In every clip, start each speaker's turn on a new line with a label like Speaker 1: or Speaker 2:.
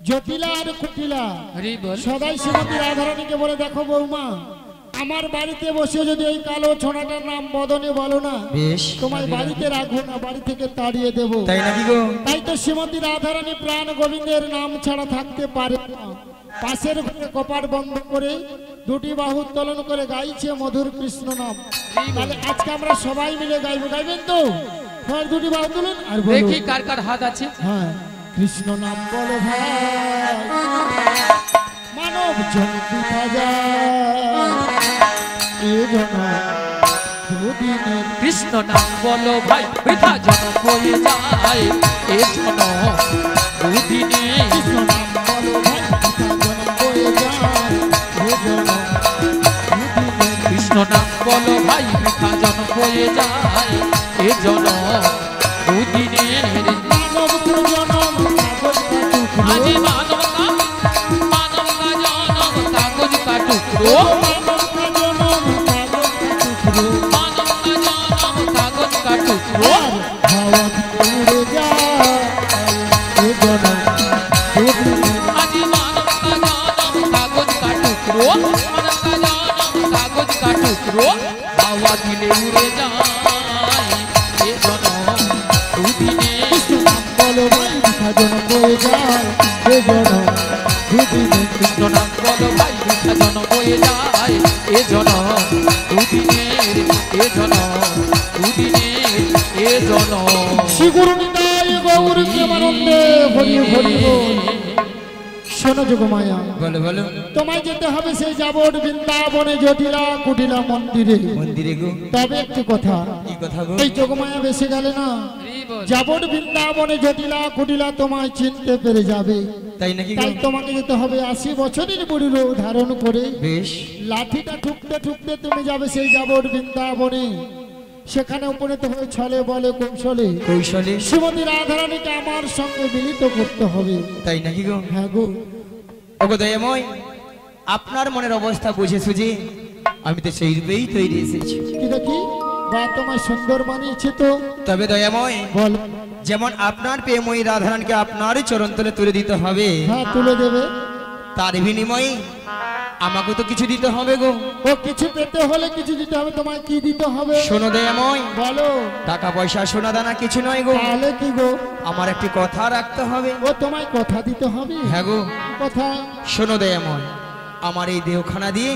Speaker 1: জটিলা আর কুটিলা
Speaker 2: হরি বল।
Speaker 1: সদাই শ্রীমতী রাধারানীকে বলে, দেখো বৌমা, আমার বাড়িতে বসে যদি ওই কালো ছোনাটার নাম বদনে বলো না,
Speaker 3: বেশ,
Speaker 1: তোমায় বাড়িতে রাখবো না, বাড়ি থেকে তাড়িয়ে দেবো।
Speaker 3: তাই নাকি গো?
Speaker 1: তাই তো শ্রীমতী রাধারানী প্রাণ গোবিন্দের নাম ছাড়া থাকতে পারে না। পাশের ঘরে কপাট বন্ধ করে দুটি বাহু উত্তোলন করে গাইছে মধুর কৃষ্ণ নাম। তাহলে আজকে আমরা সবাই মিলে গাইবো, গাইবেন তো? হ্যাঁ, দুটি বাহু তুলুন আর বলুন,
Speaker 2: দেখি কার কার হাত আছে।
Speaker 1: হ্যাঁ, কৃষ্ণ নাম বলো ভাই, মানব জন্তু দুদিনের
Speaker 2: কৃষ্ণ নাম বলো ভাই, বৃথা জন হয়ে যায় এ জন দুদিনে।
Speaker 1: কৃষ্ণ নাম বলো ভাই, জন বয়ে যায় এ জন দুদিনের।
Speaker 2: কৃষ্ণ নাম বলো ভাই, বৃথা জন হয়ে যায় এ জন দুদিনের।
Speaker 1: মানব তো জনম কাগজ কাটুক
Speaker 2: আজি মানব কা জনম কাগজ কাটুক রো।
Speaker 1: মানব তো জনম কাগজ কাটুক
Speaker 2: মানব কা জনম কাগজ কাটুক রো।
Speaker 1: আর হাওয়া উড়ে যায় এ জন দুদিনের।
Speaker 2: আজি মানব কা জনম কাগজ কাটুক রো। মানব কা জনম কাগজ কাটুক রো। হাওয়া দিলে উড়ে যায় এ জন দুদিনে।
Speaker 1: কৃষ্ণ নাম বলো ভাই, জন বয়ে যায় এ জন দুদিনের।
Speaker 2: কৃষ্ণ নাম বলো ভাই, বৃথা জন বয়ে যায় এ জন দুদিনের। এ জন দুদিনের। এ জন
Speaker 1: শ্রী গুরু নিতাই গৌর প্রেমানন্দে হরি হরি বল। শোনো যোগমায়া,
Speaker 3: বলো বলো।
Speaker 1: তোমায় যেতে হবে সেই যাবট বৃন্দাবনে জটিলা কুটিলা মন্দিরে।
Speaker 3: মন্দিরে গো?
Speaker 1: তবে একটি কথা,
Speaker 3: কি কথা গো?
Speaker 1: এই যোগমায়া বেশি গেলে না, যাবট বৃন্দাবনে জটিলা কুটিলা তোমায় চিনতে পেরে যাবে।
Speaker 3: তাই নাকি গো?
Speaker 1: তাই তোমাকে যেতে হবে 80 বছরের বুড়ি রূপ ধারণ করে।
Speaker 3: বেশ,
Speaker 1: লাঠিটা ঠুকতে ঠুকতে তুমি যাবে সেই যাবট বৃন্দাবনে। সেখানে উপনীত হয়ে ছলে বলে কৌশলে
Speaker 3: কৌশলে?
Speaker 1: শ্রীমতী রাধারানীকে আমার সঙ্গে মিলিত করতে হবে।
Speaker 3: তাই নাকি গো?
Speaker 1: হ্যাঁ গো।
Speaker 3: ওগো দয়াময়, আপনার মনের অবস্থা বুঝে সুঝে আমি তো সেই রূপেই তৈরি এসেছি।
Speaker 1: কি দেখি বা তোমার সুন্দর মানিয়েছে তো।
Speaker 3: তবে দয়াময়,
Speaker 1: বল।
Speaker 3: যেমন আপনার প্রেময়ী রাধারানকে আপনারই চরণ তলে তুলে দিতে হবে,
Speaker 1: হ্যাঁ, তুলে দেবে।
Speaker 3: তার বিনিময়ে আমাকে তো কিছু দিতে হবে গো।
Speaker 1: ও কিছু পেতে হলে কিছু দিতে হবে, তোমায় কি দিতে হবে?
Speaker 3: শোনো দয়াময়,
Speaker 1: বলো।
Speaker 3: টাকা পয়সা সোনা দানা কিছু নয় গো,
Speaker 1: তাহলে কি গো?
Speaker 3: আমার একটি কথা রাখতে হবে।
Speaker 1: ও তোমায় কথা দিতে হবে।
Speaker 3: হ্যাঁ গো।
Speaker 1: কথা?
Speaker 3: শোনো দয়াময়, আমার এই দেহখানা দিয়ে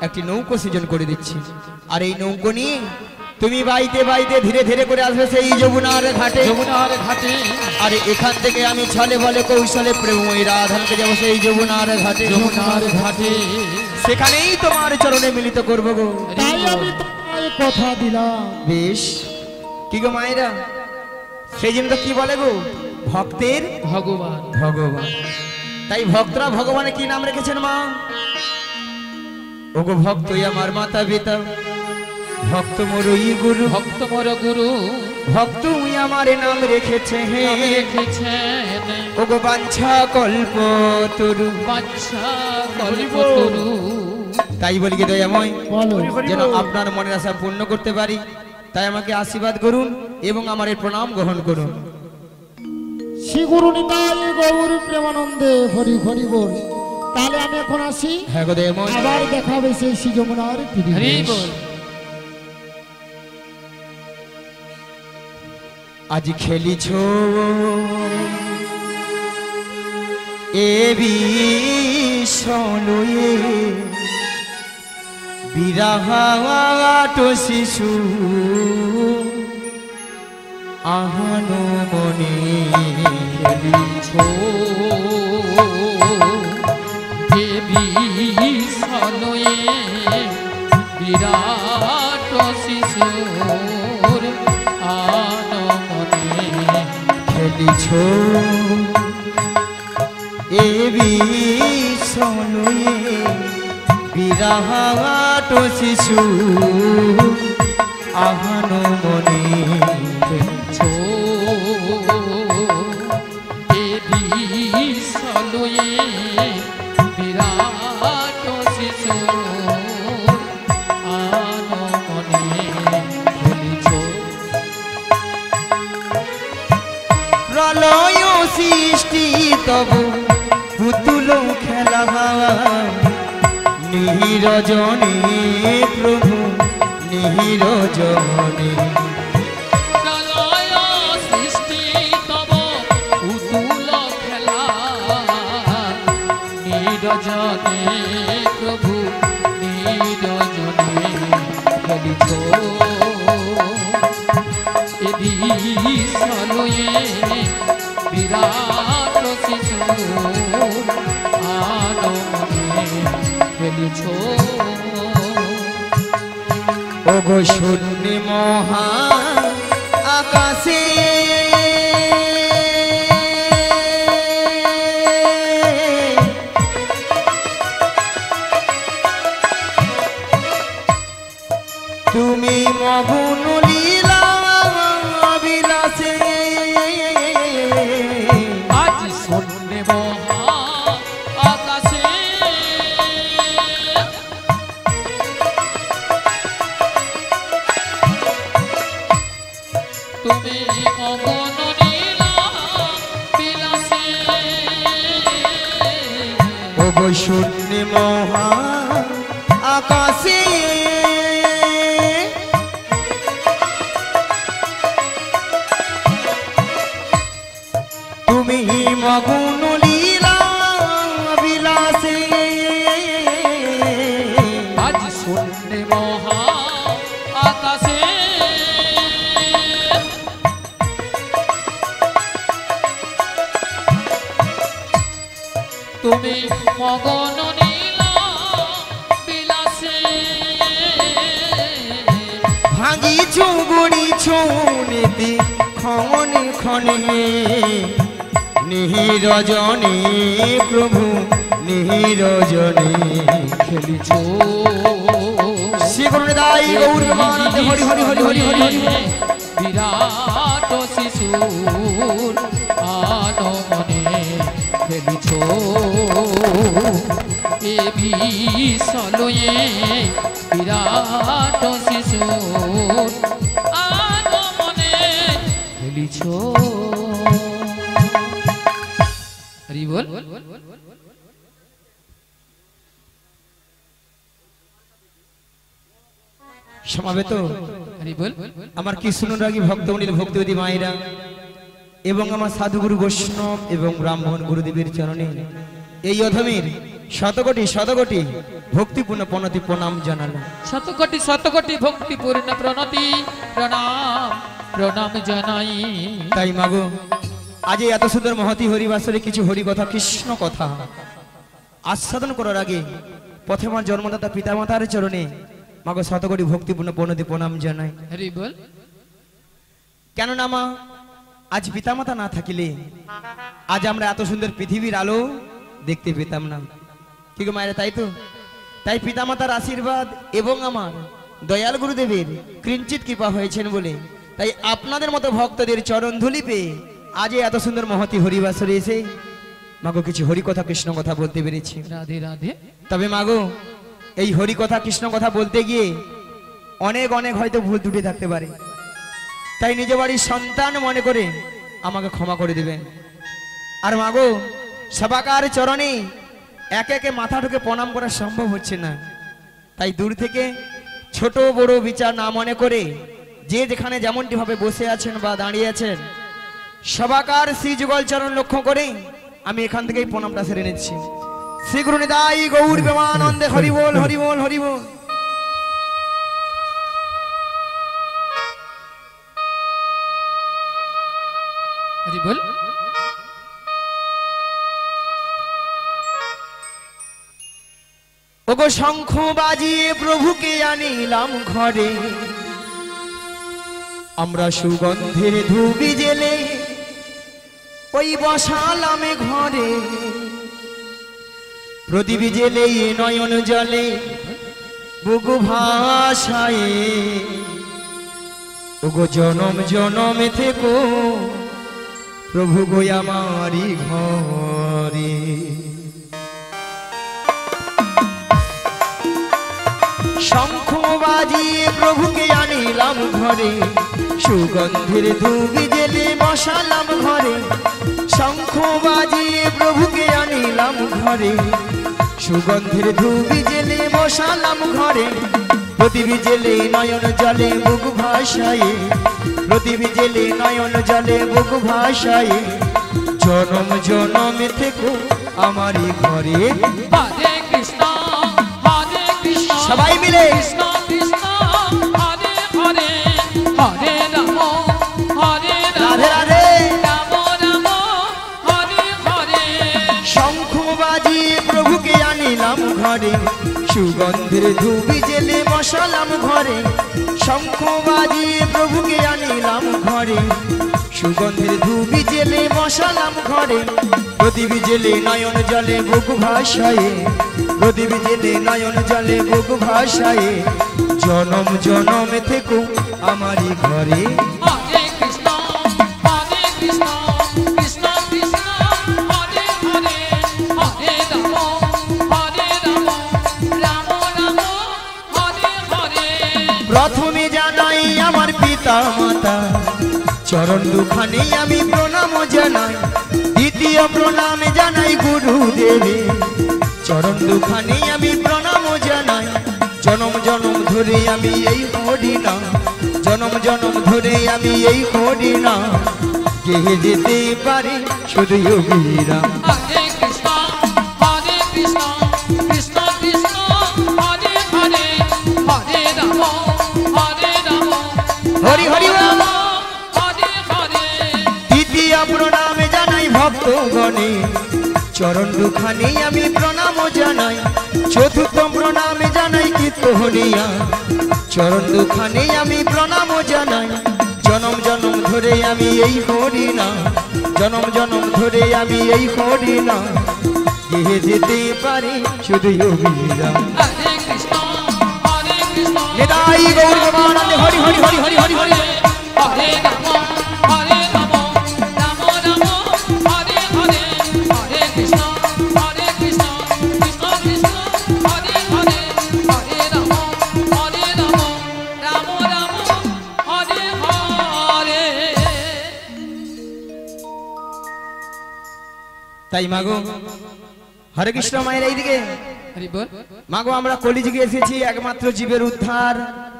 Speaker 3: একটি নৌকো সৃজন করে দিচ্ছি, আর এই নৌকো নিয়ে তুমি বাইতে বাইতে ধীরে ধীরে করে আসবে সেই যমুনার ঘাটে।
Speaker 2: যমুনার ঘাটে।
Speaker 3: আর এখান থেকে আমি ছলে বলে কৌশলে প্রেমময়ী রাধানকে যাবো সেই যমুনার ঘাটে।
Speaker 2: যমুনার ঘাটে।
Speaker 3: সেখানেই তোমার চরণে মিলিত করবো গো।
Speaker 1: তাই আমি তোমায় কথা দিলাম।
Speaker 3: বেশ। কি গো মায়েরা, সেই জন্য তো কি বলে গো, ভক্তের
Speaker 2: ভগবান।
Speaker 3: ভগবান। তাই ভক্তরা ভগবানের কি নাম রেখেছেন মা? ওগো ভক্তই আমার মাতা পিতা, ভক্ত মোরই গুরু,
Speaker 2: ভক্ত মোর গুরু।
Speaker 3: ভক্ত উই আমার নাম রেখেছে হে।
Speaker 2: নাম রেখেছেন
Speaker 3: ওগো বাঞ্ছা কল্প তরু।
Speaker 2: বাচ্চা কল্পতরু।
Speaker 3: তাই বলি কি দয়াময়,
Speaker 1: বলো।
Speaker 3: যেন আপনার মনের আশা পূর্ণ করতে পারি, তাই আমাকে আশীর্বাদ করুন এবং আমার এই প্রণাম গ্রহণ করুন।
Speaker 1: শ্রী গুরু নিতাই গৌর প্রেমানন্দে হরি হরি বল। তাহলে আমি এখন আসি,
Speaker 3: হ্যাঁ গো দয়াময়।
Speaker 1: আবার দেখা হবে সেই শ্রী যমুনার তীরে।
Speaker 2: হরি বল।
Speaker 3: আজ খেলিছ এ বিষয়ে বিরাহাট শিশু আহানো মনে।
Speaker 2: খেলিছ দেবী সনয়ে বিরাট শিশুর আনমনে।
Speaker 3: খেলিছ এ বিষয়ে বিরাহাট শিশু আহানো মনে।
Speaker 2: ছো দেবী সনয়ে বিরাট শিশুর আনমনে। খেলিছ
Speaker 3: প্রলয় সৃষ্টি তব নিরজনে প্রভু নিরজনে
Speaker 2: প্রলয় সৃষ্টি তব পুতুল খেলা নিরজনে প্রভু নিরজনে খেলিছ এদি সলয়ে বিরাট শিশু আনমনে খেলিছ
Speaker 3: ওগো শূন্য মহা আকাশে তুমি মগ্ন লীলা বিলাসে
Speaker 2: আজ শূন্য মহা আকাশে তুমি মগন নীলা বিলাসে
Speaker 3: ওগো শূন্য মহা আকাশে তুমি মগ্ন লীলা বিলাসে
Speaker 2: আজ শূন্য মহা আকাশে তুমি মগন নীলা বিলাসে
Speaker 3: ভাঙিছু গুড়িছু নীতি ক্ষণে ক্ষণে নিরজনে প্রভু নিরজনে
Speaker 2: খেলিছ
Speaker 3: শ্রী করুণাদায়ী গৌর প্রেমানন্দে হরি হরি হরি হরি হরি হরি
Speaker 2: বিরাট শিশুর আনমনে খেলিছ এ বিশলয়ে বিরাট শিশুর আনমনে খেলিছ হরি বল
Speaker 3: সমাবেত
Speaker 2: হরি বল
Speaker 3: আমার কৃষ্ণরাগী ভক্তমণির ভক্তিবতী মায়েরা এবং আমার সাধুগুরু বৈষ্ণব এবং ব্রাহ্মণ গুরুদেবের চরণে এই অধমের শতকোটি শতকোটি ভক্তিপূর্ণ প্রণতি প্রণাম জানালাম।
Speaker 2: শতকোটি ভক্তিপূর্ণ প্রণতি প্রণাম প্রণাম জানাই।
Speaker 3: তাই মাগো আজ এত সুন্দর মহতি হরিবাসরে কিছু হরি কথা কৃষ্ণ কথা আস্বাদন করার আগে পথে আমার জন্মদাতা পিতামাতার চরণে মাগো শতকোটি ভক্তিপূর্ণ প্রণতি প্রণাম জানাই।
Speaker 2: হরি বল
Speaker 3: কেননা মা আজ পিতামাতা না থাকিলে আজ আমরা এত সুন্দর পৃথিবীর আলো দেখতে পেতাম না। ঠিক মায়েরা তাই তো? তাই পিতামাতার আশীর্বাদ এবং আমার দয়াল গুরুদেবের কিঞ্চিত কৃপা হয়েছেন বলে তাই আপনাদের মতো ভক্তদের চরণ ধুলি পেয়ে আজ এত সুন্দর মহতি হরিবাসরে এসে মাগো কিছু হরি কথা কৃষ্ণ কথা বলতে পেরেছি।
Speaker 2: রাধে রাধে।
Speaker 3: তবে মাগো এই হরি কথা কৃষ্ণ কথা বলতে গিয়ে অনেক অনেক হয়তো ভুল ত্রুটি থাকতে পারে, তাই নিজ বাড়ির সন্তান মনে করে আমাকে ক্ষমা করে দেবেন। আর মাগো সবাকার চরণে একে একে মাথা ঢুকে প্রণাম করা সম্ভব হচ্ছে না, তাই দূর থেকে ছোট বড় বিচার না মনে করে যে যেখানে যেমনটি ভাবে বসে আছেন বা দাঁড়িয়ে আছেন সবাকার শ্রী যুগল চরণ লক্ষ্য করে আমি এখান থেকেই প্রণামটা সেরে নিচ্ছি। শ্রী গুরু নিতাই গৌর প্রেমানন্দে হরি বল হরি বল হরি বল।
Speaker 2: হরি বল।
Speaker 3: ওগো শঙ্খ বাজিয়ে প্রভুকে আনিলাম ঘরে, আমরা সুগন্ধের ধুবি জেলে ওই বসালাম ঘরে, প্রদীপ জেলে নয়ন জলে বুকু ভাষায়, ওগো জনম জনম থেকো প্রভু গো আমারি ঘরে। শঙ্খ বাজিয়ে প্রভুকে আনিলাম ঘরে, সুগন্ধের ধুবি জেলে বসালাম ঘরে, শঙ্খ বাজিয়ে প্রভুকে আনিলাম ঘরে, সুগন্ধের ধুবি জেলে বসালাম ঘরে, প্রদীপ জেলে নয়ন জলে বুক ভাসায়ে, প্রদীপ জেলে নয়ন জলে বুক ভাসায়ে, জনম জনমে থেকো আমারই ঘরে।
Speaker 2: হরে কৃষ্ণ হরে কৃষ্ণ
Speaker 3: সবাই মিলে
Speaker 2: কৃষ্ণ কৃষ্ণ হরে হরে, হরে রাম হরে রাম
Speaker 3: রাধে রাধে।
Speaker 2: রাম রাম হরে হরে।
Speaker 3: শঙ্খ বাজিয়ে প্রভুকে আনিলাম ঘরে, সুগন্ধের ধুবি জেলে বসালাম ঘরে, শঙ্খ বাজিয়ে প্রভুকে আনিলাম ঘরে, সুগন্ধের ধুবি জেলে বসালাম ঘরে, প্রদীপ জেলে নয়ন জলে বুক ভাসায়ে, প্রদীপ জেলে নয়ন জলে বুক ভাসায়ে, জনম জনমে থেকো আমারই ঘরে।
Speaker 2: হরে কৃষ্ণ হরে কৃষ্ণ কৃষ্ণ কৃষ্ণ হরে হরে, হরে রাম হরে রাম রাম রাম হরে হরে।
Speaker 3: প্রথমে জানাই আমার পিতা মাতা, চরণ দুখানে আমি প্রণাম জানাই, দ্বিতীয় প্রণাম জানাই গুরুদেবে, চরণ দুখানে আমি প্রণাম জানাই, জনম জনম ধরে আমি এই হরি নাম, জনম জনম ধরে আমি এই হরি নাম গেয়ে যেতে পারি শুধু অবিরাম।
Speaker 2: হরে কৃষ্ণ হরে কৃষ্ণ কৃষ্ণ কৃষ্ণ হরে হরে, হরে রাম হরে রাম
Speaker 3: হরি হরি বল।
Speaker 2: হরে হরে।
Speaker 3: তৃতীয় প্রণাম জানাই ভক্তগণে, চরণ দুখানে আমি প্রণাম জানাই, চতুর্থ প্রণাম জানাই কীর্তনিয়া, চরণ দুখানে আমি প্রণাম জানাই, জনম জনম ধরে আমি এই হরি নাম, জনম জনম ধরে আমি এই হরি নাম গেয়ে যেতে পারি শুধু অবিরাম।
Speaker 2: হরে কৃষ্ণ হরে কৃষ্ণ
Speaker 3: নিতাই গৌর গোবিন্দ হরি হরি হরি হরি হরি হরি।
Speaker 2: হরে রাম হরে রাম রাম রাম হরে হরে, হরে কৃষ্ণ কৃষ্ণ কৃষ্ণ হরে হরে, হরে রাম রাম রাম হরে হরে।
Speaker 3: তাই মাগো হরে কৃষ্ণ মায়ের এইদিকে
Speaker 2: হরি বল।
Speaker 3: মাগো আমরা কলিযুগে এসেছি একমাত্র জীবের উদ্ধার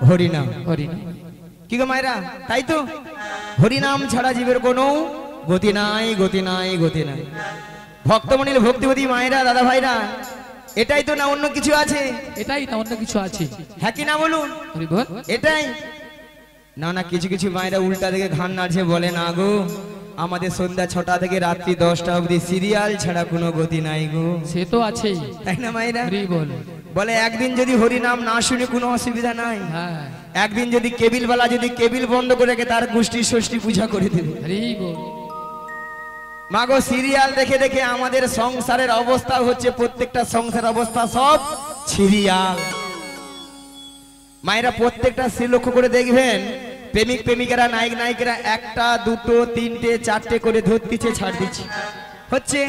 Speaker 3: হরিনাম।
Speaker 2: হরি
Speaker 3: কি গো মায়েরা, তাই তো হরিনাম ছাড়া জীবের কোনো গতি নাই, গতি নাই, গতি নাই। ভক্তমণির ভক্তিবতী মায়েরা, দাদা ভাইরা, এটাই তো না অন্য কিছু আছে?
Speaker 2: এটাই না অন্য কিছু আছে?
Speaker 3: হ্যাঁ কি না বলুন?
Speaker 2: হরি বল।
Speaker 3: এটাই না, না কিছু কিছু মায়েরা উল্টা দিকে ঘান নাড়ছে, বলে না গো আমাদের সন্ধ্যা 6টা থেকে রাত্রি 10টা অবধি সিরিয়াল ছাড়া কোনো গতি নাই গো।
Speaker 2: সে তো আছেই,
Speaker 3: তাই না মায়েরা?
Speaker 2: হরি বল।
Speaker 3: বলে একদিন যদি হরিনাম না শুনে কোনো অসুবিধা নাই,
Speaker 2: হ্যাঁ
Speaker 3: একদিন যদি কেবিলওয়ালা যদি কেবিল বন্ধ করে রেখে তার গোষ্ঠী ষষ্ঠী পূজা করে দেবে।
Speaker 2: হরি বল।
Speaker 3: মাগো সিরিয়াল দেখে দেখে আমাদের সংসারের অবস্থা হচ্ছে, প্রত্যেকটা সংসার অবস্থা সব সিরিয়াল। মায়েরা প্রত্যেকটা স্ত্রী লক্ষ্য করে দেখবেন, প্রেমিক প্রেমিকারা নায়ক নায়িকারা 1টা 2টো 3টে 4টে করে ধরতিছে, ছাড় দিচ্ছে হচ্ছে,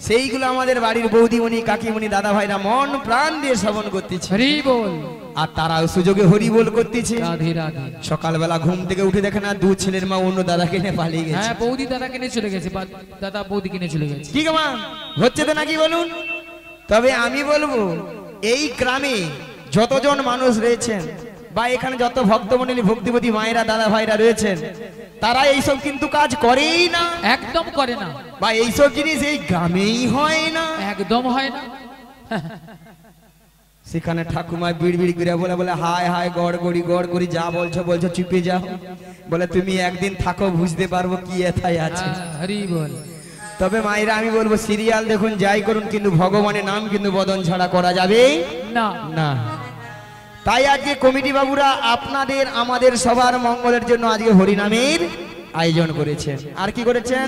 Speaker 3: সেইগুলো আমাদের বাড়ির বৌদিমণি কাকিমণি দাদা ভাইরা মন প্রাণ দিয়ে শ্রবণ করতেছে,
Speaker 2: হরি বল।
Speaker 3: আর তারাও সুযোগে হরি বল করতেছে।
Speaker 2: রাধে রাধে।
Speaker 3: সকালবেলা ঘুম থেকে উঠে দেখে না দু ছেলের মা অন্য দাদাকে নিয়ে পালিয়ে গেছে।
Speaker 2: হ্যাঁ বৌদি দাদা কিনে চলে গেছে, বা দাদা বৌদি কিনে চলে গেছে।
Speaker 3: ঠিক মা হচ্ছে তো নাকি বলুন? তবে আমি বলবো এই গ্রামে যতজন মানুষ রয়েছেন বা এখানে যত ভক্তমণ্ডলী ভক্তিবতী মায়েরা দাদা ভাইরা রয়েছেন, তারা এইসব কিন্তু কাজ করেই না,
Speaker 2: একদম করে না,
Speaker 3: বা এইসব জিনিস এই গ্রামেই হয় না,
Speaker 2: একদম হয় না।
Speaker 3: সেখানে ঠাকুমা বিড় বিড় করে বলে বলে হায় হায় গড় করি যা বলছো বলছো চুপে যাও, বলে তুমি একদিন থাকো বুঝতে পারবো কি এথায় আছে।
Speaker 2: হরি বল।
Speaker 3: তবে মায়েরা আমি বলবো সিরিয়াল দেখুন যাই করুন, কিন্তু ভগবানের নাম কিন্তু বদন ছাড়া করা যাবে
Speaker 2: না
Speaker 3: না। তাই আজকে কমিটি বাবুরা আপনাদের আমাদের সবার মঙ্গলের জন্য আজকে হরিনামের আয়োজন করেছেন। আর কি করেছেন?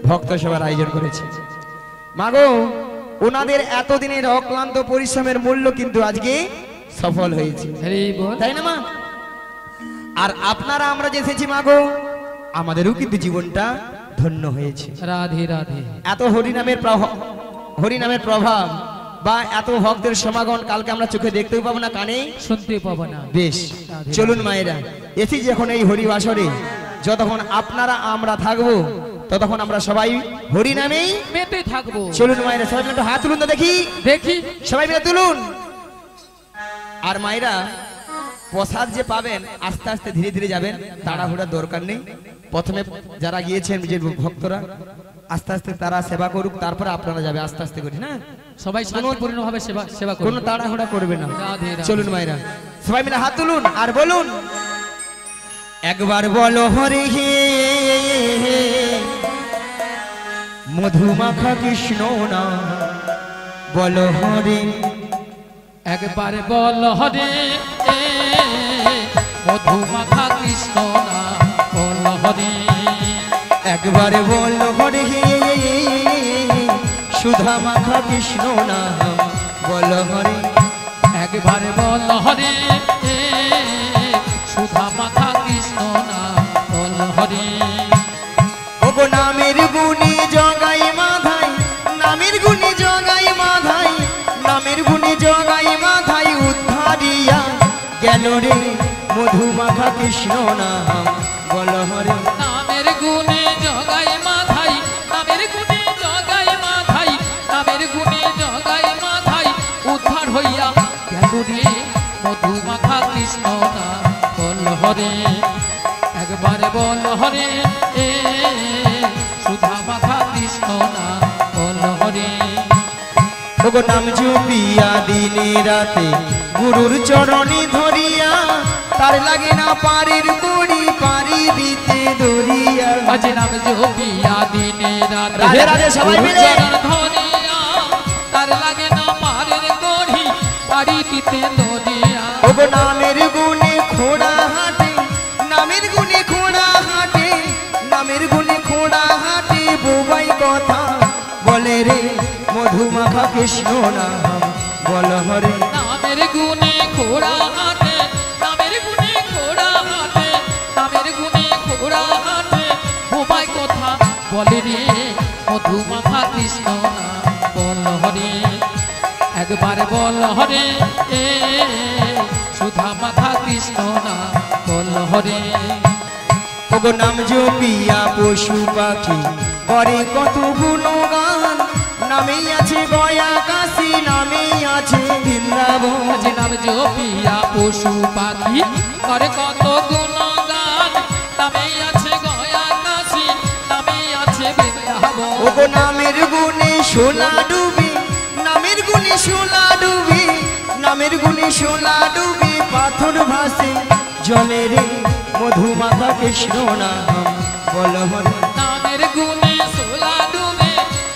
Speaker 3: ভক্ত সভার আয়োজন করেছেন। মাগো ওনাদের এতদিনের অক্লান্ত পরিশ্রমের মূল্য কিন্তু আজকে সফল হয়েছে,
Speaker 2: হরি বল।
Speaker 3: তাই না মা? আর আপনারা আমরা যে এসেছি মাগো, আমাদেরও কিন্তু জীবনটা ধন্য হয়েছে।
Speaker 2: রাধে রাধে।
Speaker 3: এত হরিনামের প্রভাব বা এত ভক্তের সমাগম কালকে আমরা চোখে দেখতেও পাবো না, কানে
Speaker 2: শুনতে পাবো না।
Speaker 3: বেশ চলুন মায়েরা, এসি যখন এই হরিবাসরে যতক্ষণ আপনারা আমরা থাকবো ততক্ষণ আমরা সবাই হরি নামেই
Speaker 2: মেতে থাকবো।
Speaker 3: চলুন মায়েরা সবাই মিলে একটু হাত তুলুন তো দেখি,
Speaker 2: দেখি
Speaker 3: সবাই মিলে তুলুন। আর মায়েরা প্রসাদ যে পাবেন আস্তে আস্তে ধীরে ধীরে যাবেন, তাড়াহুড়ার দরকার নেই। প্রথমে যারা গিয়েছেন নিজের ভক্তরা আস্তে আস্তে তারা সেবা করুক, তারপরে আপনারা যাবে আস্তে আস্তে করে, না
Speaker 2: সবাই শান্তিপূর্ণভাবে সেবা
Speaker 3: কোনো
Speaker 2: করুন।
Speaker 3: তাড়াহুড়া করবে না।
Speaker 2: রাধে রাধে।
Speaker 3: চলুন মায়েরা সবাই মিলে হাত তুলুন আর বলুন, একবার বলো হরি হে মধুমাখা কৃষ্ণ না, বলো হরি
Speaker 2: একবার বল হরে মধুমাখা কৃষ্ণ নাম বল হরে।
Speaker 3: একবার বলো হরি হে সুধা মাখা কৃষ্ণ না, বলো হরি
Speaker 2: একবার বল হরে সুধা মাখা কৃষ্ণ নাম বল হরে।
Speaker 3: ওগো নামের গুণী জগাই মাধাই, নামের গুণী জগাই মাধাই, নামের গুণী জগাই মাধাই উদ্ধারিয়া গেল রে মধুমাখা কৃষ্ণ নাম, বল হরে
Speaker 2: নামের গুণে জগাই মাথাই, নামের গুণে জগাই মাথাই, নামের গুণে জগাই মাথাই উদ্ধার হইয়া গেল রে মধুমাখা কৃষ্ণ নাম বল হরে। একবার বল হরে সুধা মাখা কৃষ্ণ নাম বল হরে।
Speaker 3: ওগো নাম জপিয়া দিনে রাতে গুরুর চরণে ধরিয়া, তার লাগে না পারির করি পারি দিতে দরিয়া।
Speaker 2: আজ নাম জপিয়া দিনে রাতে
Speaker 3: রাধে রাধে সবাই মিলে।
Speaker 2: চরণ ধরিয়া, তার লাগে না পারের করি পারি দিতে দরিয়া।
Speaker 3: ওগো নামের গুণে খোড়া হাটে, নামের গুণে খোড়া হাটে, নামের গুণে খোড়া হাটে বোবাই কথা বলে রে মধুমাখা কৃষ্ণ নাম, বল হরে
Speaker 2: নামের গুণে ঘোড়া হাটে, নামের গুণে ঘোড়া হাটে, নামের গুণে ঘোড়া হাটে বোবাই কথা বলে রে মধুমাখা কৃষ্ণ নাম বল হরে। একবার বল হরে সুধা মাখা কৃষ্ণ নাম বল হরে।
Speaker 3: ওগো নাম জপিয়া পশু পাখি করে কত গুণগান, নামেই আছে গয়া কাশী, নামেই আছে বৃন্দাবন।
Speaker 2: আজ নাম জপিয়া পশু পাখি করে কত গুণগান, নামে আছে গয়া কাশী, নামে আছে বৃন্দাবন।
Speaker 3: ওগো নামের গুণে সোলা ডুবি, নামের গুণে সোলা ডুবি, নামের গুণে সোলা ডুবি পাথর ভাসে জলে রে মধুমাখা কৃষ্ণ নাম, বল হরে
Speaker 2: নামের গুণে সোলা ডুবে,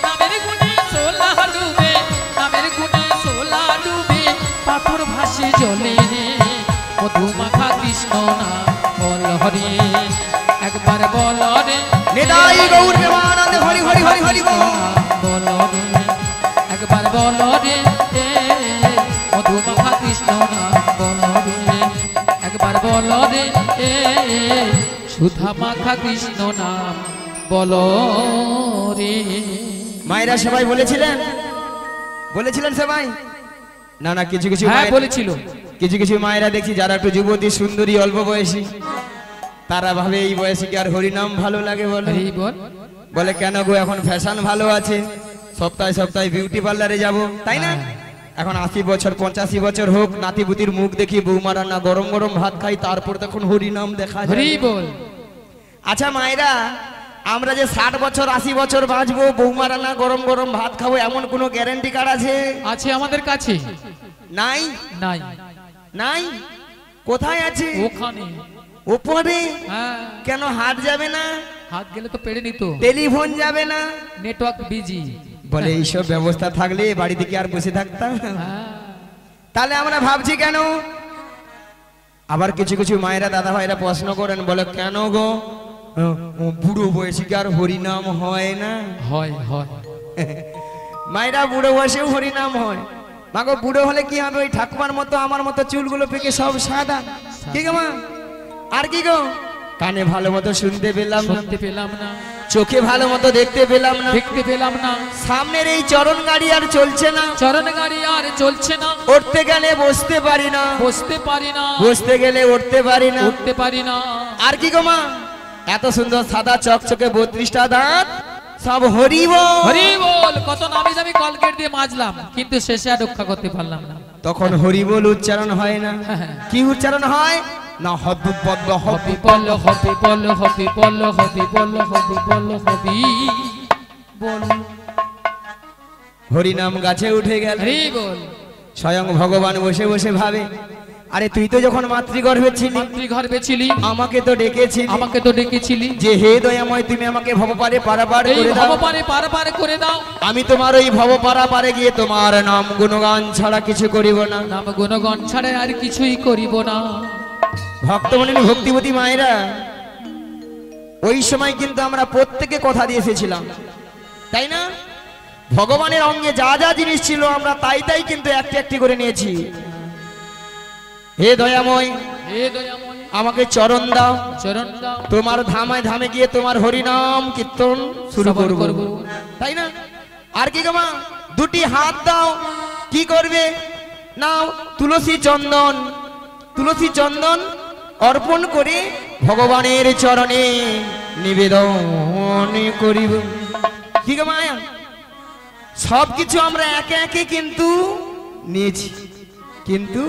Speaker 2: নামের গুণে সোলা ডুবে, নামের গুণে সোলা ডুবে পাথর ভাসে জলে রে মধুমাখা কৃষ্ণ নাম বল হরে। একবার বল রে
Speaker 3: নিতাই গৌর প্রেমানন্দ হরি হরি হরি হরি বল।
Speaker 2: বল রে, একবার বল রে মধুমাখা কৃষ্ণ নাম বল রে। একবার বল রে সুধা মাখা কৃষ্ণ নাম বল রে।
Speaker 3: মায়েরা সবাই বলেছিলেন, বলেছিলেন সবাই? না না, কিছু কিছু
Speaker 2: হ্যাঁ
Speaker 3: মায়ের-
Speaker 2: বলেছিল।
Speaker 3: কিছু কিছু মায়েরা দেখছি যারা একটু যুবতী সুন্দরী অল্প বয়সী, তারা ভাবে এই বয়সে কি আর হরিনাম ভালো লাগে বলে?
Speaker 2: হরি বল।
Speaker 3: বলে কেন গো, এখন ফ্যাশন ভালো আছে, সপ্তাহে সপ্তাহে বিউটি পার্লারে যাব, তাই না? এখন 80 বছর 85 বছর হোক, নাতিপুতির মুখ দেখি বৌমারা না গরম গরম ভাত খাই, তারপর তখন হরিনাম দেখা
Speaker 2: হরি
Speaker 3: যায়।
Speaker 2: বল।
Speaker 3: আচ্ছা মায়েরা, আমরা যে 60 বছর 80 বছর বাঁচবো, বৌমারা না গরম গরম ভাত খাবো, এমন কোনো গ্যারান্টি কার্ড আছে?
Speaker 2: আছে আমাদের কাছে?
Speaker 3: নাই
Speaker 2: নাই।
Speaker 3: নাই। কোথায় আছে?
Speaker 2: ওখানে।
Speaker 3: উপরে।
Speaker 2: হ্যাঁ।
Speaker 3: কেন হাত যাবে না?
Speaker 2: হাত গেলে তো পেড়ে নিত।
Speaker 3: টেলিফোন যাবে না?
Speaker 2: Network busy.
Speaker 3: বলে এইসব ব্যবস্থা থাকলে বাড়িতে কি আর বসে থাকতাম?
Speaker 2: হ্যাঁ।
Speaker 3: তাহলে আমরা ভাবছি কেন? আবার কিছু কিছু মায়েরা দাদা ভাইরা প্রশ্ন করেন, বলে কেন গো, বুড়ো বয়সে কি আর হরিনাম হয় না?
Speaker 2: হয় হয়।
Speaker 3: মায়েরা বুড়ো বয়সেও হরিনাম হয়। মাগো বুড়ো হলে কি হবে? ওই ঠাকুমার মতো আমার মতো চুলগুলো পেকে সব সাদা, কি গো মা? আর কি গো, কানে ভালো মতো শুনতে পেলাম না,
Speaker 2: শুনতে পেলাম না,
Speaker 3: চোখে ভালো মতো দেখতে পেলাম না,
Speaker 2: দেখতে পেলাম না,
Speaker 3: সামনের এই চরণ গাড়ি আর চলছে না,
Speaker 2: চরণ গাড়ি আর চলছে না,
Speaker 3: উঠতে গেলে বসতে পারি না,
Speaker 2: বসতে পারি না,
Speaker 3: বসতে গেলে উঠতে পারি না,
Speaker 2: উঠতে পারি না।
Speaker 3: আর কি গো মা? এত সুন্দর সাদা চকচকে 32টা দাঁত সব হরি বল।
Speaker 2: হরি বল। কত নামি দামি কলগেট দিয়ে মাজলাম, কিন্তু শেষে আর রক্ষা করতে পারলাম না।
Speaker 3: তখন হরি বল উচ্চারণ হয় না। কি উচ্চারণ হয় না? হবি পদ্ম
Speaker 2: হবি বল, হবি বল, হবি বল, হবি বল, হবি বল, হবি বল।
Speaker 3: হরি নাম গাছে উঠে গেল।
Speaker 2: হরি বল।
Speaker 3: স্বয়ং ভগবান বসে বসে ভাবে, আরে তুই তো যখন মাতৃগর্ভে ছিলি,
Speaker 2: মাতৃগর্ভে ছিলি,
Speaker 3: আমাকে তো ডেকেছিলি,
Speaker 2: আমাকে তো ডেকেছিলি
Speaker 3: যে হে দয়াময় তুমি আমাকে ভবপারে পারাপার
Speaker 2: এই
Speaker 3: করে দাও।
Speaker 2: ভবপারে পারাপার করে দাও।
Speaker 3: আমি তোমার ওই ভবপারাপারে গিয়ে তোমার নাম গুণগান ছাড়া কিছু করিব না।
Speaker 2: নাম গুণগান ছাড়া আর কিছুই করিব না।
Speaker 3: ভক্তমণ্ডলী, ভক্তিবতী মায়েরা, ওই সময় কিন্তু আমরা প্রত্যেকে কথা দিয়ে এসেছিলাম, তাই না? ভগবানের অঙ্গে যা যা জিনিস ছিল আমরা তাই তাই কিন্তু একটি একটি করে নিয়েছি। হে দয়াময়,
Speaker 2: হে দয়াময়,
Speaker 3: আমাকে চরণ দাও,
Speaker 2: চরণ দাও।
Speaker 3: তোমার ধামে ধামে গিয়ে তোমার হরিনাম কীর্তন শুরু
Speaker 2: শ্রবণ
Speaker 3: করব,
Speaker 2: করব।
Speaker 3: তাই না? আর কি গো মা, দুটি হাত দাও, কি করবে? নাও তুলসী চন্দন, তুলসী চন্দন অর্পণ করে ভগবানের চরণে নিবেদন করিব। কি গো মায়া, সব কিছু আমরা একে একে কিন্তু নিয়েছি, কিন্তু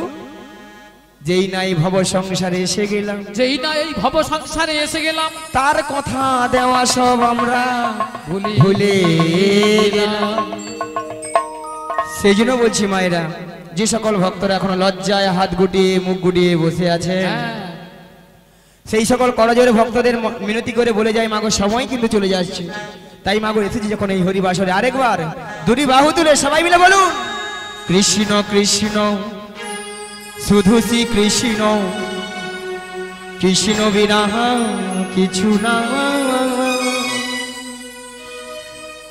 Speaker 3: যেই নাই ভব সংসারে এসে গেলাম,
Speaker 2: যেই না এই ভব সংসারে এসে গেলাম,
Speaker 3: তার কথা দেওয়া সব আমরা ভুলে গেলাম। সেই জন্য বলছি মায়েরা, যে সকল ভক্তরা এখনো লজ্জায় হাত গুটিয়ে মুখ গুটিয়ে বসে আছে, সেই সকল করজোড়ে ভক্তদের মিনতি করে বলে যায়, মাগো সময় কিন্তু চলে যাচ্ছে, তাই মাগো এসেছি যখন এই হরিবাসরে আরেকবার দুটি বাহু তুলে সবাই মিলে বলুন, কৃষ্ণ কৃষ্ণ শুধু শ্রী কৃষ্ণ, কৃষ্ণ বিনা কিছু না,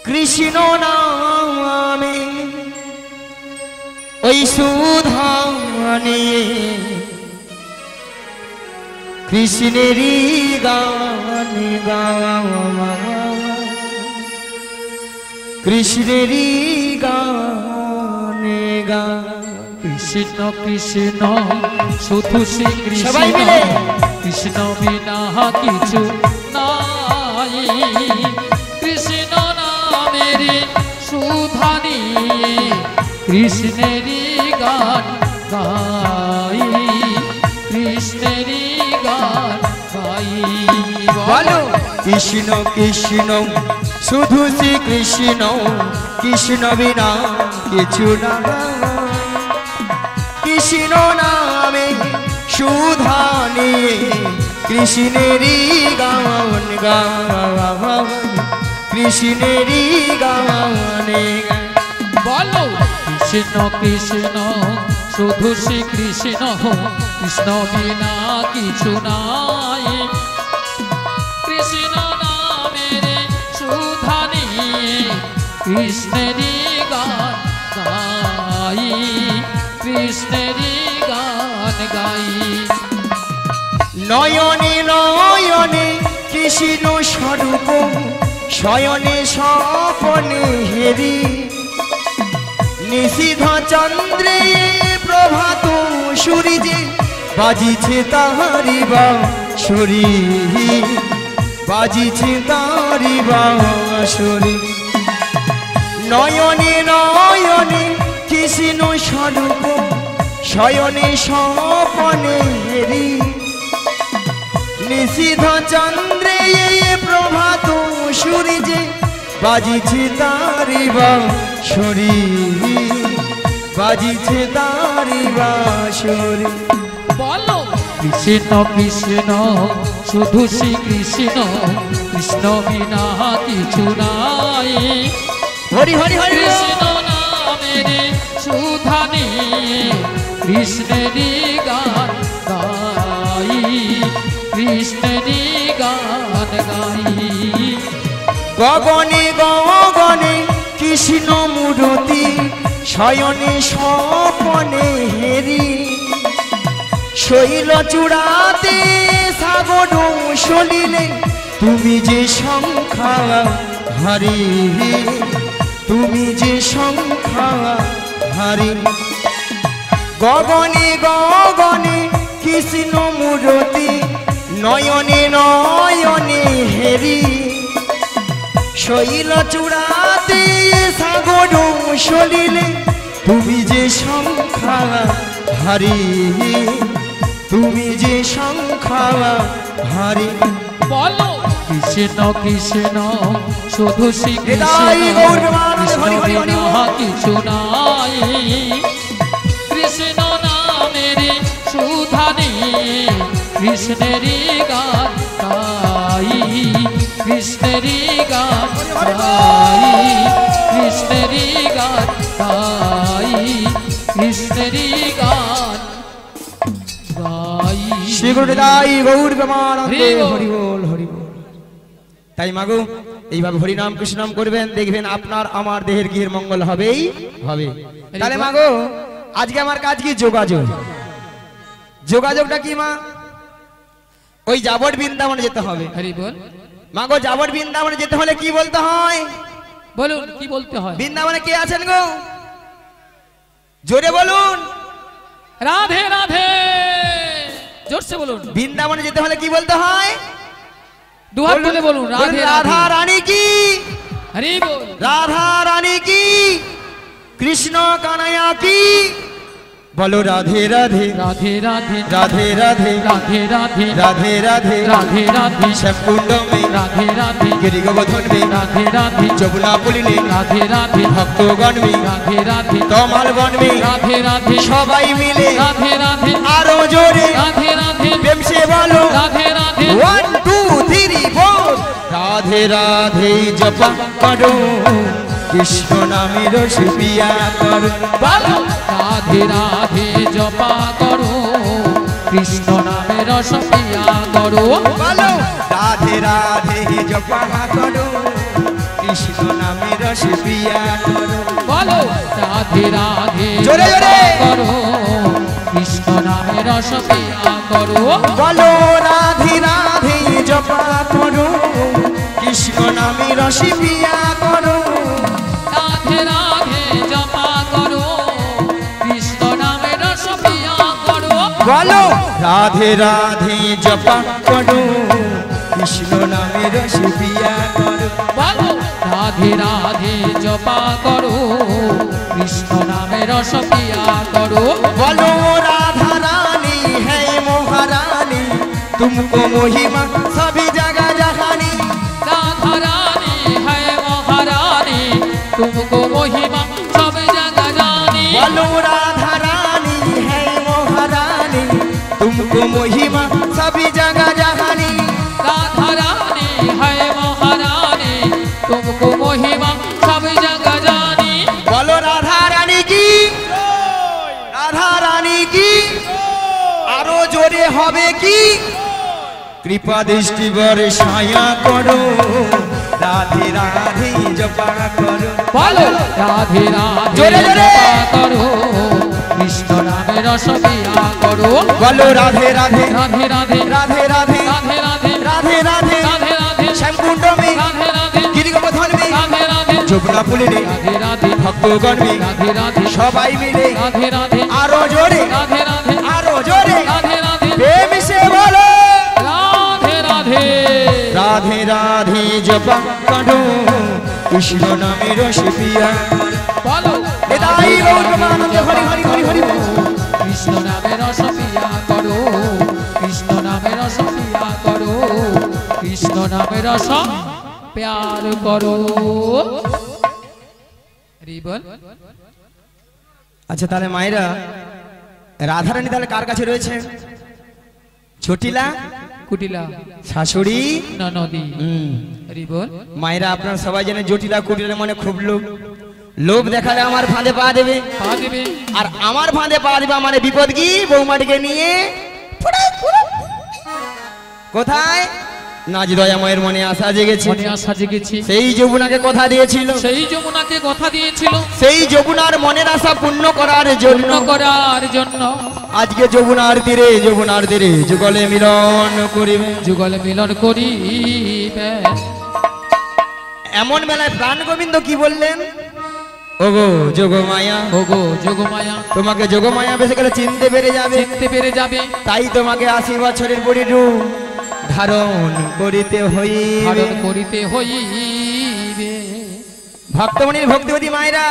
Speaker 3: কৃষ্ণ নামে ওই সুধা নিয়ে কৃষ্ণেরই গান গাওয়া, কৃষ্ণেরই গান গা।
Speaker 2: কৃষ্ণ কৃষ্ণ শুধু শ্রী কৃষ্ণ,
Speaker 3: সবাই মিলে
Speaker 2: কৃষ্ণ বিনা কিছু নাই, কৃষ্ণ নামের সুধা নিয়ে কৃষ্ণেরই গান গাই, কৃষ্ণেরই গান গাই।
Speaker 3: বলো কৃষ্ণ কৃষ্ণ শুধু শ্রী কৃষ্ণ, কৃষ্ণ বিনা কিছু না, কৃষ্ণ নামে সুধা নিয়ে কৃষ্ণেরই গান গাওয়া, কৃষ্ণেরই গান।
Speaker 2: বলো কৃষ্ণ কৃষ্ণ শুধু শ্রী কৃষ্ণ, কৃষ্ণ বিনা কিছু নাই, কৃষ্ণ নামের সুধা নিয়ে কৃষ্ণেরই গান গাই, কৃষ্ণেরই গান গাই।
Speaker 3: নয়নে নয়নে কৃষ্ণ স্বরূপ, শয়নে স্বপনে হেরি, নিশীধ চন্দ্রে প্রভাত সূর্যে বাজিছে তাহারি বাঁশরি, বাজিছে তাহারি বাঁশরি। নয়নে নয়নে কৃষ্ণ স্বরূপ, শয়নে স্বপনে হেরি, নিশীধ চন্দ্রে প্রভাত সূর্যে বাজিছে তারি বাঁশরি, বাজিছে তারি বাঁশরি।
Speaker 2: বলো কৃষ্ণ কৃষ্ণ শুধু শ্রী কৃষ্ণ, কৃষ্ণ বিনা কিছু নাই,
Speaker 3: হরি হরি হরি।
Speaker 2: কৃষ্ণ নামের সুধা নিয়ে কৃষ্ণেরই গান গাই, কৃষ্ণেরই গান গাই।
Speaker 3: গগনে গগনে কৃষ্ণ মূরতি, শয়নে স্বপনে হেরি, শৈল চূড়াতে সাগর সলিলে তুমি যে সংখ্যা হারি, তুমি যে সংখ্যা হারি। গগনে গগনে কৃষ্ণ মূরতি, নয়নে নয়নে হেরি শৈল চূড়াতে সাগর সলিলে তুমি যে সংখ্যা হারি, তুমি যে সংখ্যা হারি।
Speaker 2: বলো কৃষ্ণ কৃষ্ণ শুধু শ্রী
Speaker 3: হৃদয় গৌর প্রেমানন্দে
Speaker 2: কৃষ্ণ
Speaker 3: হরি হরি হরি
Speaker 2: বিনা
Speaker 3: বল।
Speaker 2: কিছু নাই। কৃষ্ণ নামের সুধা নেই, কৃষ্ণেরই গান গাই, কৃষ্ণেরই গান গাই, কৃষ্ণেরই গান গাই, কৃষ্ণেরই গান গাই।
Speaker 3: শ্রী গুরু হৃদয় গৌর প্রেমানন্দে
Speaker 2: হরি বল।
Speaker 3: হরি বল হরি বল। তাই মাগো এইভাবে হরিনাম কৃষ্ণনাম করবেন, দেখবেন আপনার আমার দেহের গৃহের মঙ্গল হবেই হবে। তাহলে মাগো আজকে আমার কাজ কি? যোগাযোগ। যোগাযোগটা কি মা? ওই যাবট বৃন্দাবনে যেতে হবে।
Speaker 2: হরি বল।
Speaker 3: মাগো যাবট বৃন্দাবনে যেতে হলে কি বলতে হয়?
Speaker 2: বলুন কি বলতে হয়?
Speaker 3: বৃন্দাবনে কে আছেন গো? জোরে বলুন।
Speaker 2: রাধে রাধে, জোরসে বলুন।
Speaker 3: বৃন্দাবনে যেতে হলে কি বলতে হয়?
Speaker 2: দুহাত তুলে বলুন রাধে
Speaker 3: রাধা
Speaker 2: রাধে।
Speaker 3: রানী কি?
Speaker 2: হরি বল।
Speaker 3: রাধা রানী কি? কৃষ্ণ কানাইয়া কি? বলো রাধে রাধে
Speaker 2: রাধে রাধে
Speaker 3: রাধে রাধে
Speaker 2: রাধে রাধে
Speaker 3: রাধে রাধে
Speaker 2: রাধে রাধে
Speaker 3: শ্যামকুণ্ড মে
Speaker 2: রাধে রাধে
Speaker 3: গিরি গোবর্ধন মে
Speaker 2: রাধে রাধে
Speaker 3: যমুনা পুলিনে
Speaker 2: রাধে রাধে
Speaker 3: ভক্তগণ মে
Speaker 2: রাধে রাধে
Speaker 3: তমাল বন মে
Speaker 2: রাধে রাধে
Speaker 3: সবাই মিলে
Speaker 2: রাধে রাধে
Speaker 3: আরো জোরে
Speaker 2: রাধে রাধে
Speaker 3: প্রেম সে বলো
Speaker 2: রাধে রাধে
Speaker 3: 1 2 3 4 রাধে রাধে জপা করো কৃষ্ণ নামের সুপিয়া করো।
Speaker 2: বলো রাধে রাধে জপা করো, কৃষ্ণ নামে রস পিয়া করো।
Speaker 3: বলো রাধে রাধে জপা করো কৃষ্ণ নামের সুপিয়া করো।
Speaker 2: বলো রাধে রাধে
Speaker 3: জোরে জোরে।
Speaker 2: জপা করো, কৃষ্ণ নামে রস পিয়া করো।
Speaker 3: বলো রাধে রাধে জপা করো কৃষ্ণ নামের সুপিয়া করো।
Speaker 2: রাধে রাধে জপা করো, কৃষ্ণ নামে রস পিয়া করো।
Speaker 3: বলো রাধে রাধে জপা করো কৃষ্ণ নামের সুপিয়া করো।
Speaker 2: বলো রাধে রাধে জপা করো, কৃষ্ণ নামে রস পিয়া করো।
Speaker 3: बोलो राधा रानी है महारानी तुमको महिमा सभी जगह जहानी।
Speaker 2: राधा रानी है महारानी, तुमको महिमा सब जगह जानी।
Speaker 3: बोलो राधा रानी है महारानी तुमको महिमा सभी जगह जहानी।
Speaker 2: राधा रानी है महारानी, तुमको महिमा सब जगह जानी।
Speaker 3: बोलो राधा रानी की, राधा रानी की आरो जोरे होबे की। कृपा दृष्टि बरसाया करो राधे राधे जपा करो।
Speaker 2: बोलो राधे राधे
Speaker 3: जोरे जोरे।
Speaker 2: जपा करो, कृष्ण नामे रस पिया करो।
Speaker 3: बोलो राधे राधे
Speaker 2: राधे राधे
Speaker 3: राधे राधे
Speaker 2: राधे राधे
Speaker 3: राधे राधे
Speaker 2: राधे राधे
Speaker 3: श्यामकुंड में
Speaker 2: राधे राधे
Speaker 3: गिरी गोवर्धन में
Speaker 2: राधे राधे
Speaker 3: যমুনা পুলিনে
Speaker 2: राधे राधे
Speaker 3: ভক্তগণ মে
Speaker 2: राधे राधे
Speaker 3: সবাই মিলে
Speaker 2: राधे राधे
Speaker 3: আরো জোরে
Speaker 2: राधे राधे
Speaker 3: আরো জোরে
Speaker 2: राधे राधे
Speaker 3: প্রেম সে বলো
Speaker 2: राधे राधे
Speaker 3: রাধে রাধে জপা করো কৃষ্ণ নামের সুপিয়া।
Speaker 2: बोलो
Speaker 3: হৃদয় গৌর প্রেমানন্দে হরি হরি হরি হরি বল।
Speaker 2: कृष्ण नामे रस पिया करो, कृष्ण नामे रस पिया करो, कृष्ण नामे रस प्यार करो। हरि बोल।
Speaker 3: আচ্ছা তাহলে মায়েরা রাধারানী তাহলে কার কাছে রয়েছে? ছোটিলা
Speaker 2: कुटिला
Speaker 3: শাশুড়ি।
Speaker 2: ननदी। हरि बोल।
Speaker 3: মায়েরা আপনারা সবাই জানেন জটিলা কুটিলার মানে খুব লোভ, লোভ দেখালে আমার ফাঁদে পা দেবে,
Speaker 2: पा देवे
Speaker 3: আর আমার ফাঁদে পা দেবে মানে বিপদ কি? বৌমাটিকে নিয়ে কোথায়? নাজ দয়াময়ের মনে আশা জেগেছে,
Speaker 2: মনে আশা জেগেছে,
Speaker 3: সেই যমুনাকে কথা দিয়েছিল,
Speaker 2: সেই যমুনাকে কথা দিয়েছিল
Speaker 3: সেই যমুনার মনের আশা পূর্ণ করার জন্য
Speaker 2: পূর্ণ করার জন্য
Speaker 3: আজকে যমুনার তীরে যুগলে মিলন করিবে।
Speaker 2: যুগল মিলন করিবে।
Speaker 3: এমন বেলায় প্রাণ গোবিন্দ কি বললেন? ওগো যোগমায়া,
Speaker 2: ওগো যোগমায়া,
Speaker 3: তোমাকে যোগমায়া বেশি গেলে চিনতে পেরে যাবে,
Speaker 2: চিনতে পেরে যাবে।
Speaker 3: তাই তোমাকে 80 বছরের বুড়ি রূপ ধারণ করিতে হইবে
Speaker 2: ধারণ করিতে হইবে।
Speaker 3: ভক্তমণির ভক্তিবতী মায়েরা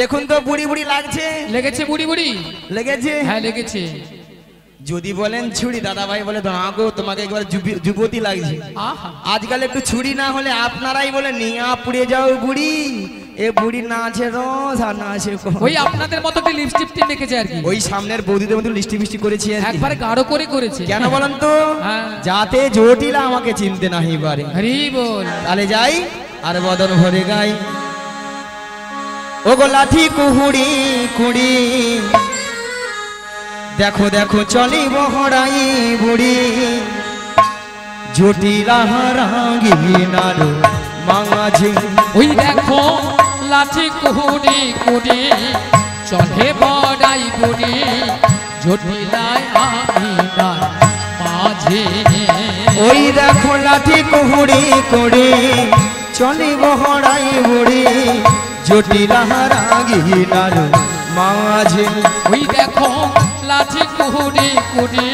Speaker 3: দেখুন তো বুড়ি বুড়ি লাগছে
Speaker 2: লেগেছে বুড়ি বুড়ি?
Speaker 3: লেগেছে
Speaker 2: হ্যাঁ লেগেছে।
Speaker 3: যদি বলেন ছুরি, দাদা ভাই বলে না গো তোমাকে একবার যুবতী লাগছে।
Speaker 2: আহা
Speaker 3: আজকাল একটু ছুরি না হলে আপনারাই বলে নিয়া পুড়ে যাও বুড়ি, এ বুড়ি না আছে রস আর না আছে কম।
Speaker 2: ওই আপনাদের মতো একটা লিপস্টিক মেখেছে আর কি,
Speaker 3: ওই সামনের বৌদিদের মতো লিস্টি মিষ্টি করেছি আর কি।
Speaker 2: একবারে গাঢ় করে করেছে।
Speaker 3: কেন বলেন তো?
Speaker 2: হ্যাঁ।
Speaker 3: যাতে জটিলা আমাকে চিনতে নাহি পারে।
Speaker 2: হরি বল।
Speaker 3: তাহলে যাই আর বদন ভরে গাই। ও গো লাঠি কুহুড়ি কুড়ি, দেখো দেখো চলি বহরাই বুড়ি, জটিলা রাঙ্গিনার মাঝে।
Speaker 2: ওই দেখো লাঠি কুহুড়ি কুড়ি, চলে বড়াই বুড়ি, জটিলায় আমিনার মাঝে।
Speaker 3: ওই দেখো লাঠি কুহুড়ি কুড়ি, চলি বহরাই বুড়ি, জটিলা রাঙ্গিনার মাঝে।
Speaker 2: ওই দেখো লাঠি কুহুড়ি কুড়ি,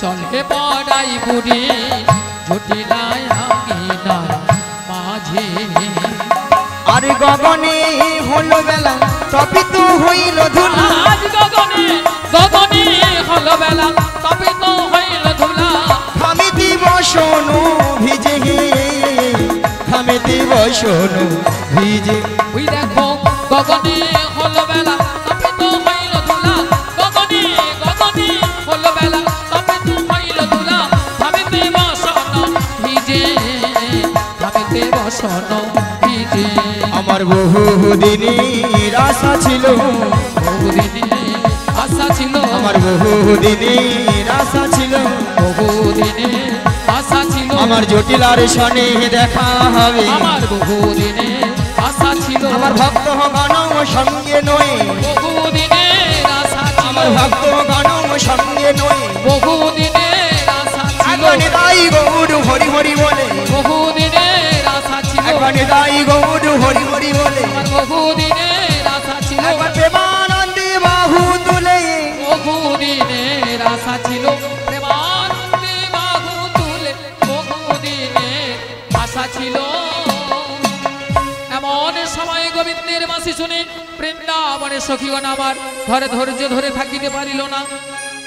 Speaker 2: চলে বড়াই বুড়ি, জটিলায় আমিনার মাঝে।
Speaker 3: আর গগনে হলো বেলা তবে তো হইল ধুলা,
Speaker 2: আজ গগনে গগনে হলো বেলা তবে তো হইল ধুলা।
Speaker 3: আমি দিব শোনো ভিজে, আমি দিব শোনো ভিজে।
Speaker 2: ওই দেখো গগনে হলো বেলা তবে তো হইল ধুলা, গগনে গগনে হলো বেলা তবে তো হইল ধুলা। ভাবিতে বসনো ভিজে, ভাবিতে বসনো ভিজে।
Speaker 3: আমার বহু দিনের আশা ছিল,
Speaker 2: বহুদিনে আশা ছিল,
Speaker 3: আমার বহু দিনের আশা ছিল,
Speaker 2: বহুদিনে আশা ছিল,
Speaker 3: আমার জটিলার সনে দেখা হবে।
Speaker 2: আমার বহুদিনে আশা ছিল,
Speaker 3: আমার ভক্ত গণ সঙ্গে নয়,
Speaker 2: বহুদিনের আশা ছিল,
Speaker 3: আমার ভক্ত গণ সঙ্গে নয়।
Speaker 2: বহুদিনের আশা ছিল,
Speaker 3: একবার নিতাই গৌর হরি হরি বলে,
Speaker 2: বহুদিনের আশা ছিল,
Speaker 3: একবার নিতাই গৌর হরি হরি বলে,
Speaker 2: আমার বহুদিনের আশা ছিল,
Speaker 3: একবার প্রেমানন্দে বাহু তুলে,
Speaker 2: বহুদিনের আশা ছিল, প্রেমানন্দে বাহু তুলে, বহুদিনের আশা ছিল। এমন সময় গোবিন্দের বাঁশি শুনে বৃন্দাবনের সখীগণ আমার ঘরে ধৈর্য ধরে থাকিতে পারিল না।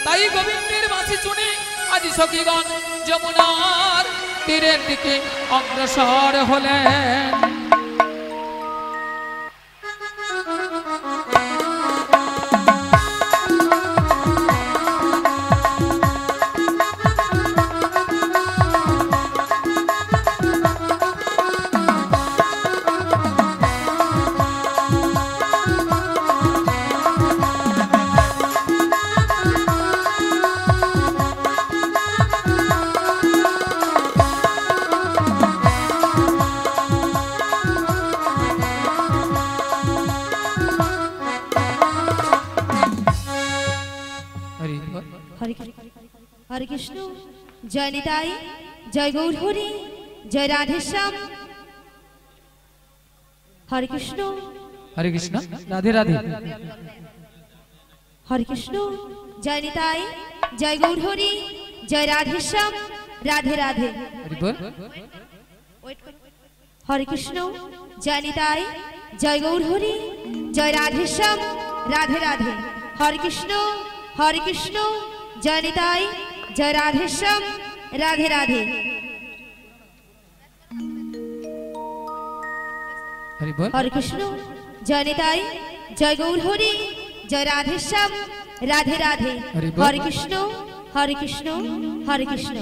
Speaker 2: তাই গোবিন্দের বাঁশি শুনে আজ সখীগণ যমুনার তীরের দিকে অগ্রসর হলেন।
Speaker 4: हरे कृष्ण जय निताई जय गौर हरि जय राधे श्याम। हरे कृष्ण
Speaker 2: राधे राधे।
Speaker 4: हरे कृष्ण जय निताई जय गौर हरि जय राधे श्याम राधे राधे। हरे कृष्ण जय निताई जय गौर हरि जय राधे श्याम राधे राधे। हरे कृष्ण जय निताई जय राधे श्याम राधे राधे। हरे कृष्ण जय निताई जय गौर हरि जय राधे श्याम राधे राधे। हरे कृष्ण हरे कृष्ण हरे कृष्ण।